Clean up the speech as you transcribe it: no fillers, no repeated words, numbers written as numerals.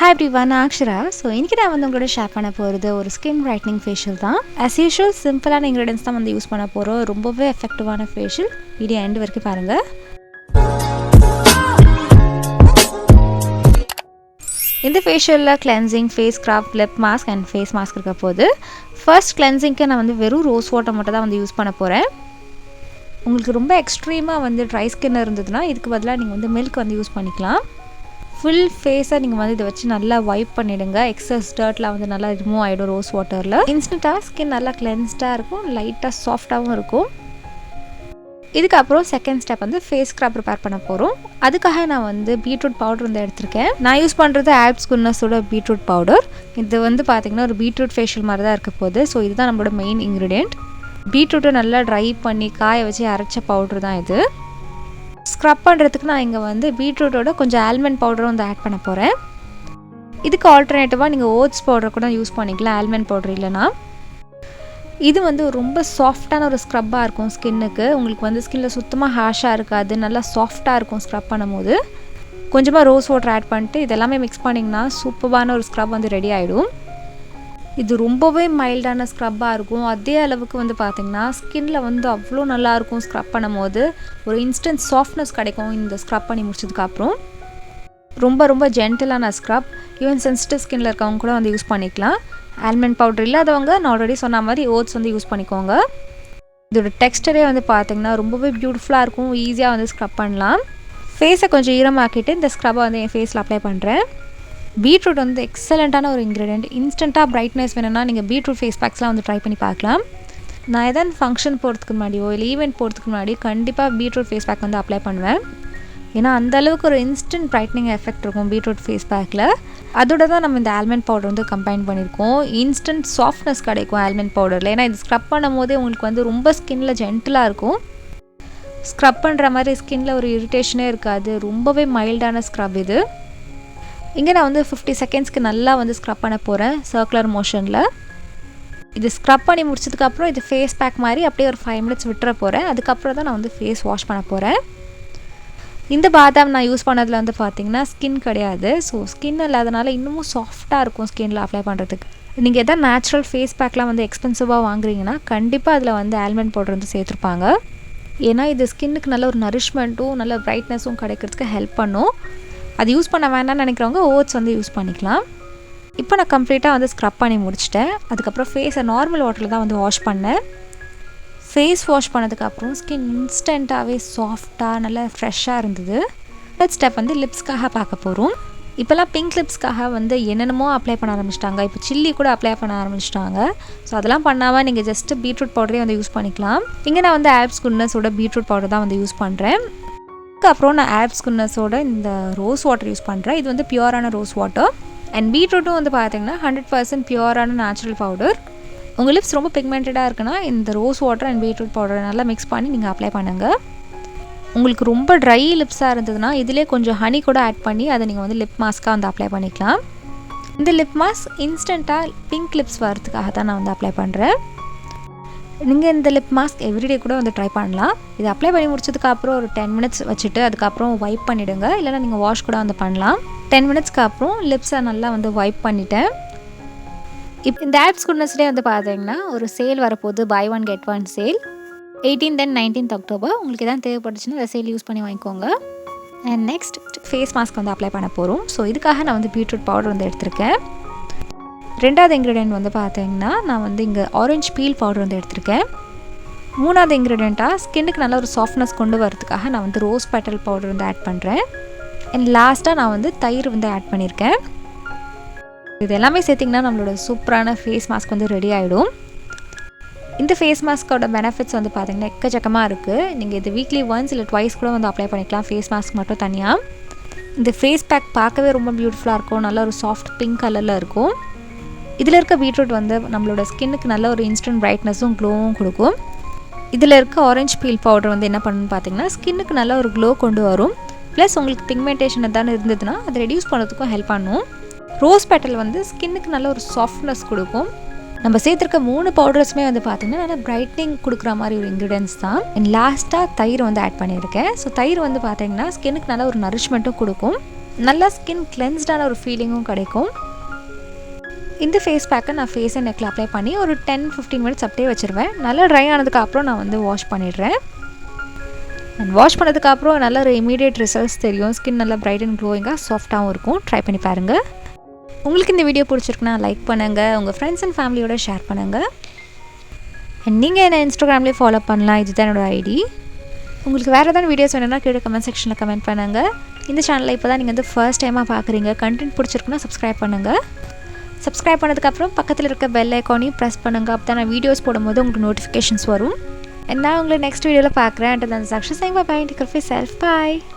Hi everyone, Akshara. So இன்னைக்கு நான் வந்து உங்களோட ஷேர் பண்ண போகிறது ஒரு ஸ்கின் பிரைட்னிங் ஃபேஷியல் தான். as usual சிம்பிளான இன்க்ரீடியன்ஸ் தான் வந்து யூஸ் பண்ண போகிறோம். ரொம்பவே எஃபெக்டிவான ஃபேஷியல். வீடியோ எண்ட் வரைக்கும் பாருங்கள். இந்த ஃபேஷியலில் cleansing, face scrub, lip mask and face mask இருக்க போது. ஃபர்ஸ்ட் கிளென்சிங்க்கு நான் வந்து வெறும் ரோஸ் வாட்டர் மட்டும் தான் வந்து யூஸ் பண்ண போகிறேன். உங்களுக்கு ரொம்ப எக்ஸ்ட்ரீமாக வந்து ட்ரை ஸ்கின் இருந்ததுன்னா இதுக்கு பதிலாக நீங்கள் வந்து மில்க் வந்து யூஸ் பண்ணிக்கலாம். ஃபுல் ஃபேஸை நீங்கள் வந்து இதை வச்சு நல்லா வைப் பண்ணிவிடுங்க. எக்ஸஸ் டர்ட்லாம் வந்து நல்லா ரிமூவ் ஆகிடும் ரோஸ் வாட்டரில். இன்ஸ்டண்ட்டாக ஸ்கின் நல்லா கிளென்ஸ்டாக இருக்கும், லைட்டாக சாஃப்டாகவும் இருக்கும். இதுக்கப்புறம் செகண்ட் ஸ்டெப் வந்து ஃபேஸ் ஸ்க்ரப் ப்ரிப்பேர் பண்ண போகிறோம். அதுக்காக நான் வந்து பீட்ரூட் பவுடர் வந்து எடுத்திருக்கேன். நான் யூஸ் பண்ணுறது ALPS குன்னஸோட பீட்ரூட் பவுடர். இது வந்து பார்த்திங்கன்னா ஒரு பீட்ரூட் ஃபேஷியல் மாதிரி தான் இருக்க போகுது. ஸோ இதுதான் நம்மளோட மெயின் இன்க்ரீடியண்ட். பீட்ரூட்டை நல்லா ட்ரை பண்ணி காய வச்சு அரைச்ச பவுடர் தான் இது. ஸ்க்ரப் பண்ணுறதுக்கு நான் இங்கே வந்து பீட்ரூட்டோட கொஞ்சம் ஆல்மண்ட் பவுடரும் வந்து ஆட் பண்ண போகிறேன். இதுக்கு ஆல்டர்னேட்டிவாக நீங்கள் ஓட்ஸ் பவுடர் கூட யூஸ் பண்ணிக்கலாம், ஆல்மண்ட் பவுடர் இல்லைனா. இது வந்து ரொம்ப சாஃப்டான ஒரு ஸ்க்ரப்பாக இருக்கும் ஸ்கின்னுக்கு. உங்களுக்கு வந்து ஸ்கின்னில் சுத்தமாக ஹேஷாக இருக்காது, நல்லா சாஃப்டாக இருக்கும் ஸ்க்ரப் பண்ணும்போது. கொஞ்சமாக ரோஸ் வாட்டர் ஆட் பண்ணிட்டு இதெல்லாமே மிக்ஸ் பண்ணிங்கன்னா சூப்பரான ஒரு ஸ்க்ரப் வந்து ரெடி ஆகிடும். இது ரொம்பவே மைல்டான ஸ்க்ரப்பாக இருக்கும். அதே அளவுக்கு வந்து பார்த்திங்கன்னா ஸ்கின்னில் வந்து அவ்வளோ நல்லாயிருக்கும். ஸ்க்ரப் பண்ணும் போது ஒரு இன்ஸ்டன்ட் சாஃப்ட்னஸ் கிடைக்கும். இந்த ஸ்க்ரப் பண்ணி முடிச்சதுக்கப்புறம் ரொம்ப ஜென்டிலான ஸ்க்ரப். ஈவன் சென்சிட்டிவ் ஸ்கின்னில் இருக்கவங்க கூட வந்து யூஸ் பண்ணிக்கலாம். ஆல்மண்ட் பவுடர் இல்லாதவங்க நான் ஆல்ரெடி சொன்ன மாதிரி ஓட்ஸ் வந்து யூஸ் பண்ணிக்கோங்க. இதோட டெக்ஸ்டரே வந்து பார்த்திங்கன்னா ரொம்பவே பியூட்டிஃபுல்லாக இருக்கும். ஈஸியாக வந்து ஸ்க்ரப் பண்ணலாம். ஃபேஸை கொஞ்சம் ஈரமாக்கிட்டு இந்த ஸ்க்ரப்பை வந்து என் ஃபேஸில் அப்ளை பண்ணுறேன். பீட்ரூட் வந்து எக்ஸலண்ட்டான ஒரு இன்க்ரீடியன்ட். இன்ஸ்டண்ட்டாக பிரைட்னஸ் வேணும்னா நீங்கள் பீட்ரூட் ஃபேஸ் பேக்ஸ்லாம் வந்து ட்ரை பண்ணி பார்க்கலாம். நான் எதாவது ஃபங்க்ஷன் போகிறதுக்கு முன்னாடியோ இல்லை ஈவெண்ட் போகிறதுக்கு முன்னாடி கண்டிப்பாக பீட்ரூட் ஃபேஸ் பேக் வந்து அப்ளை பண்ணுவேன். ஏன்னா அந்தளவுக்கு ஒரு இன்ஸ்டன்ட் பிரைட்னிங் எஃபெக்ட் இருக்கும் பீட்ரூட் ஃபேஸ் பேக்கில். அதோட தான் நம்ம இந்த ஆல்மண்ட் பவுடர் வந்து கம்பைன் பண்ணியிருக்கோம். இன்ஸ்டன்ட் சாஃப்ட்னஸ் கிடைக்கும் ஆல்மண்ட் பவுடரில். ஏன்னா இது ஸ்க்ரப் பண்ணும் போதே உங்களுக்கு வந்து ரொம்ப ஸ்கின்னில் ஜென்டிலாக இருக்கும். ஸ்க்ரப் பண்ணுற மாதிரி ஸ்கின்னில் ஒரு இரிட்டேஷனே இருக்காது. ரொம்பவே மைல்டான ஸ்க்ரப் இது. இங்கே நான் வந்து 50 செகண்ட்ஸ்க்கு நல்லா வந்து ஸ்க்ரப் பண்ண போகிறேன் சர்க்குலர் மோஷனில். இது ஸ்க்ரப் பண்ணி முடிச்சதுக்கப்புறம் இது ஃபேஸ் பேக் மாதிரி அப்படியே ஒரு 5 மினிட்ஸ் விட்டுற போகிறேன். அதுக்கப்புறம் தான் நான் வந்து ஃபேஸ் வாஷ் பண்ண போகிறேன். இந்த பாதாம் நான் யூஸ் பண்ணதில் வந்து பார்த்திங்கன்னா ஸ்கின் கிடையாது. ஸோ ஸ்கின் இல்லாதனால இன்னமும் சாஃப்டாக இருக்கும் ஸ்கின்னில் அப்ளை பண்ணுறதுக்கு. நீங்கள் எதாவது நேச்சுரல் ஃபேஸ் பேக்லாம் வந்து எக்ஸ்பென்சிவாக வாங்குறீங்கன்னா கண்டிப்பாக அதில் வந்து ஆல்மண்ட் பவுடர் வந்து சேர்த்துருப்பாங்க. ஏன்னா இது ஸ்கின்னுக்கு நல்ல ஒரு நரிஷ்மெண்ட்டும் நல்ல பிரைட்னஸும் கிடைக்கிறதுக்கு ஹெல்ப் பண்ணும். அது யூஸ் பண்ண வேண்டாம்னு நினைக்கிறவங்க ஓட்ஸ் வந்து யூஸ் பண்ணிக்கலாம். இப்போ நான் கம்ப்ளீட்டாக வந்து ஸ்க்ரப் பண்ணி முடிச்சிட்டேன். அதுக்கப்புறம் ஃபேஸை நார்மல் வாட்டரில் தான் வந்து வாஷ் பண்ணேன். ஃபேஸ் வாஷ் பண்ணதுக்கப்புறம் ஸ்கின் இன்ஸ்டண்ட்டாகவே சாஃப்டாக நல்லா ஃப்ரெஷ்ஷாக இருந்தது. நெக்ஸ்ட் ஸ்டெப் வந்து லிப்ஸ்க்காக பார்க்க போகிறோம். இப்போல்லாம் பிங்க் லிப்ஸ்க்காக வந்து என்னென்னமோ அப்ளை பண்ண ஆரம்பிச்சிட்டாங்க. இப்போ சில்லி கூட அப்ளை பண்ண ஆரம்பிச்சிட்டாங்க. ஸோ அதெல்லாம் பண்ணாமல் நீங்கள் ஜஸ்ட்டு பீட்ரூட் பவுடரே வந்து யூஸ் பண்ணிக்கலாம். இங்கே நான் வந்து ALPS குன்னஸோட பீட்ரூட் பவுடர் தான் வந்து யூஸ் பண்ணுறேன். அப்புறம் நான் ALPS குன்னஸோட இந்த ரோஸ் வாட்டர் யூஸ் பண்ணுறேன். இது வந்து பியூரான ரோஸ் வாட்டர். அண்ட் பீட்ரூட்டும் வந்து பார்த்திங்கன்னா 100% பியூரான நேச்சுரல் பவுடர். உங்கள் லிப்ஸ் ரொம்ப பிக்மெண்டடாக இருக்குன்னா இந்த ரோஸ் வாட்டர் அண்ட் பீட்ரூட் பவுடரை நல்லா மிக்ஸ் பண்ணி நீங்கள் அப்ளை பண்ணுங்கள். உங்களுக்கு ரொம்ப ட்ரை லிப்ஸாக இருந்ததுன்னா இதிலே கொஞ்சம் ஹனி கூட ஆட் பண்ணி அதை நீங்கள் வந்து லிப் மாஸ்க்காக வந்து அப்ளை பண்ணிக்கலாம். இந்த லிப் மாஸ்க் இன்ஸ்டண்ட்டாக பிங்க் லிப்ஸ் வரதுக்காக தான் நான் வந்து அப்ளை பண்ணுறேன். நீங்கள் இந்த லிப் மாஸ்க் எவ்ரிடே கூட வந்து ட்ரை பண்ணலாம். இது அப்ளை பண்ணி முடிச்சதுக்கப்புறம் ஒரு 10 மினிட்ஸ் வச்சுட்டு அதுக்கப்புறம் வைப் பண்ணிவிடுங்க. இல்லைனா நீங்கள் வாஷ் கூட வந்து பண்ணலாம். 10 மினிட்ஸ்க்கு அப்புறம் லிப்ஸை நல்லா வந்து வைப் பண்ணிவிட்டேன். இப்போ இந்த ALPS குன்னஸ்லேயே வந்து பார்த்தீங்கன்னா ஒரு சேல் வரப்போகுது, buy one get one sale 18th and 19th October. உங்களுக்கு எதாவது தேவைப்பட்டுச்சுன்னா இந்த சேல் யூஸ் பண்ணி வாங்கிக்கோங்க. அண்ட் நெக்ஸ்ட் ஃபேஸ் மாஸ்க் வந்து அப்ளை பண்ண போகிறோம். ஸோ இதுக்காக நான் வந்து பீட்ரூட் பவுடர் வந்து எடுத்திருக்கேன். ரெண்டாவது இன்க்ரீடியன்ட் வந்து பார்த்தீங்கன்னா நான் வந்து இங்கே ஆரஞ்சு பீல் பவுடர் வந்து எடுத்திருக்கேன். மூணாவது இன்க்ரீடியண்ட்டாக ஸ்கின்னுக்கு நல்ல ஒரு சாஃப்ட்னஸ் கொண்டு வரதுக்காக நான் வந்து ரோஸ் பெட்டல் பவுடர் வந்து ஆட் பண்ணுறேன். அண்ட் லாஸ்ட்டாக நான் வந்து தயிர் வந்து ஆட் பண்ணியிருக்கேன். இது எல்லாமே சேர்த்திங்கன்னா நம்மளோட சூப்பரான ஃபேஸ் மாஸ்க் வந்து ரெடி ஆகிடும். இந்த ஃபேஸ் மாஸ்க்கோட பெனிஃபிட்ஸ் வந்து பார்த்திங்கன்னா எக்கச்சக்கமாக இருக்குது. நீங்கள் இது வீக்லி ஒன்ஸ் இல்லை ட்வைஸ் கூட வந்து அப்ளை பண்ணிக்கலாம், ஃபேஸ் மாஸ்க் மட்டும் தனியாக. இந்த ஃபேஸ் பேக் பார்க்கவே ரொம்ப பியூட்டிஃபுல்லாக இருக்கும். நல்ல ஒரு சாஃப்ட் பிங்க் கலரில் இருக்கும். இதில் இருக்க பீட்ரூட் வந்து நம்மளோட ஸ்கின்னுக்கு நல்ல ஒரு இன்ஸ்டன்ட் பிரைட்னஸும் க்ளோவும் கொடுக்கும். இதில் இருக்க ஆரஞ்சு பீல் பவுடர் வந்து என்ன பண்ணணும்னு பார்த்தீங்கன்னா ஸ்கின்னுக்கு நல்ல ஒரு க்ளோ கொண்டு வரும். ப்ளஸ் உங்களுக்கு பிக்மெண்டேஷன் எதாவது இருந்ததுன்னா அதை ரெடியூஸ் பண்ணுறதுக்கும் ஹெல்ப் பண்ணும். ரோஸ் பெட்டல் வந்து ஸ்கின்னுக்கு நல்ல ஒரு சாஃப்ட்னஸ் கொடுக்கும். நம்ம சேர்த்துருக்க 3 பவுடர்ஸுமே வந்து பார்த்திங்கன்னா நல்லா பிரைட்னிங் கொடுக்குற மாதிரி ஒரு இன்க்ரீடியன்ஸ் தான். அண்ட் லாஸ்ட்டாக தயிர் வந்து ஆட் பண்ணியிருக்கேன். ஸோ தயிர் வந்து பார்த்திங்கன்னா ஸ்கின்னுக்கு நல்ல ஒரு நரிஷ்மெண்ட்டும் கொடுக்கும். நல்லா ஸ்கின் கிளென்ஸ்டான ஒரு ஃபீலிங்கும் கிடைக்கும். இந்த ஃபேஸ் பேக்கை நான் ஃபேஸ் அண்ட் நெக்கில் அப்ளை பண்ணி ஒரு 10-15 மினிட்ஸ் அப்படியே வச்சுருவேன். நல்லா ட்ரை ஆனதுக்கப்புறம் நான் வந்து வாஷ் பண்ணிடுறேன். அண்ட் வாஷ் பண்ணதுக்கப்புறம் நல்ல ஒரு இமீடியட் ரிசல்ட்ஸ் தெரியும். ஸ்கின் நல்லா பிரைட் அண்ட் க்ளோயிங்காக சாஃப்டாகவும் இருக்கும். ட்ரை பண்ணி பாருங்கள். உங்களுக்கு இந்த வீடியோ பிடிச்சிருக்குன்னா லைக் பண்ணுங்கள், உங்கள் ஃப்ரெண்ட்ஸ் அண்ட் ஃபேமிலியோட ஷேர் பண்ணுங்கள். அண்ட் நீங்கள் என்ன இன்ஸ்டாகிராம்லேயே ஃபாலோ பண்ணலாம். இதுதான் என்னோடய ஐடி. உங்களுக்கு வேறு ஏதாவது வீடியோஸ் வேணும்னா கீழே கமெண்ட் செக்ஷனில் கமெண்ட் பண்ணுங்கள். இந்த சேனலில் இப்போ தான் நீங்கள் வந்து ஃபர்ஸ்ட் டைமாக பார்க்குறீங்க, கண்டென்ட் பிடிச்சிருக்குன்னா சப்ஸ்கிரைப் பண்ணுங்கள். சப்ஸ்கிரைப் பண்ணதுக்கப்புறம் பக்கத்தில் இருக்க பெல் ஐக்கானையும் ப்ரெஸ் பண்ணுங்கள். அப்போ தான் நான் வீடியோஸ் போடும்போது உங்களுக்கு நோட்டிஃபிகேஷன்ஸ் வரும். நான் உங்களை நெக்ஸ்ட் வீடியோவில் பார்க்குறேன். Until then, Akshara saying bye-bye. Take care of yourself. Bye.